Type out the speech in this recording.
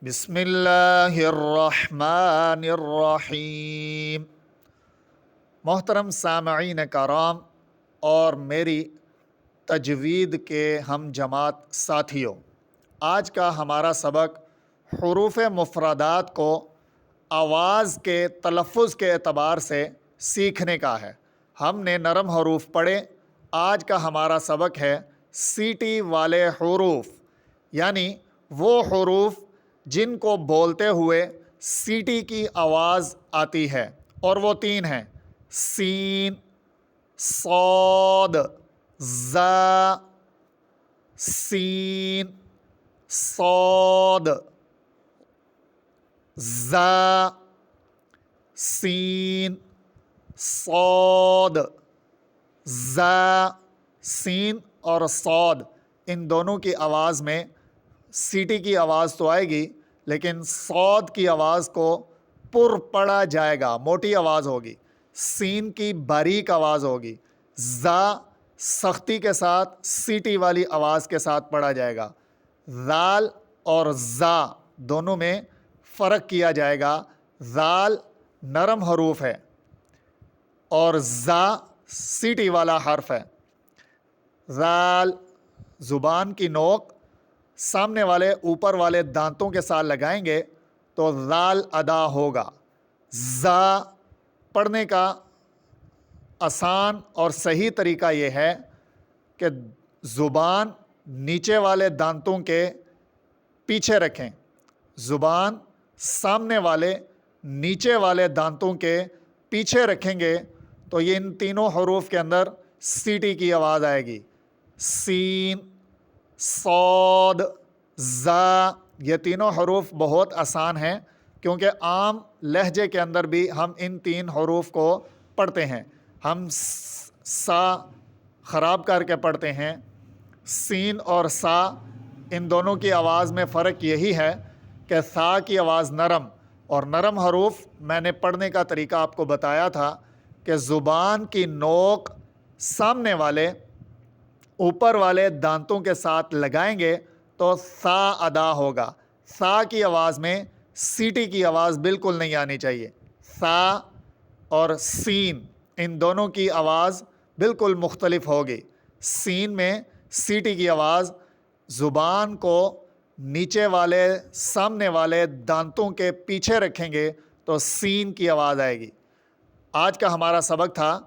بسم اللہ الرحمن الرحیم۔ محترم سامعین کرام اور میری تجوید کے ہم جماعت ساتھیوں، آج کا ہمارا سبق حروف مفردات کو آواز کے تلفظ کے اعتبار سے سیکھنے کا ہے۔ ہم نے نرم حروف پڑھے، آج کا ہمارا سبق ہے سیٹی والے حروف، یعنی وہ حروف جن کو بولتے ہوئے سیٹی کی آواز آتی ہے، اور وہ تین ہیں: سین، صاد، زا۔ سین، صاد، زا، سین، صاد، زا۔ سین اور صاد ان دونوں کی آواز میں سیٹی کی آواز تو آئے گی، لیکن صاد کی آواز کو پر پڑا جائے گا، موٹی آواز ہوگی۔ سین کی باریک آواز ہوگی۔ زا سختی کے ساتھ سیٹی والی آواز کے ساتھ پڑھا جائے گا۔ زال اور زا دونوں میں فرق کیا جائے گا۔ زال نرم حروف ہے اور زا سیٹی والا حرف ہے۔ زال زبان کی نوک سامنے والے اوپر والے دانتوں کے ساتھ لگائیں گے تو زال ادا ہوگا۔ زا پڑھنے کا آسان اور صحیح طریقہ یہ ہے کہ زبان نیچے والے دانتوں کے پیچھے رکھیں۔ زبان سامنے والے نیچے والے دانتوں کے پیچھے رکھیں گے تو یہ ان تینوں حروف کے اندر سیٹی کی آواز آئے گی۔ سین، صاد، زا، یہ تینوں حروف بہت آسان ہیں، کیونکہ عام لہجے کے اندر بھی ہم ان تین حروف کو پڑھتے ہیں۔ ہم سا خراب کر کے پڑھتے ہیں۔ سین اور سا، ان دونوں کی آواز میں فرق یہی ہے کہ سا کی آواز نرم، اور نرم حروف میں نے پڑھنے کا طریقہ آپ کو بتایا تھا کہ زبان کی نوک سامنے والے اوپر والے دانتوں کے ساتھ لگائیں گے تو سا ادا ہوگا۔ سا کی آواز میں سیٹی کی آواز بالکل نہیں آنی چاہیے۔ سا اور سین ان دونوں کی آواز بالکل مختلف ہوگی۔ سین میں سیٹی کی آواز زبان کو نیچے والے سامنے والے دانتوں کے پیچھے رکھیں گے تو سین کی آواز آئے گی۔ آج کا ہمارا سبق تھا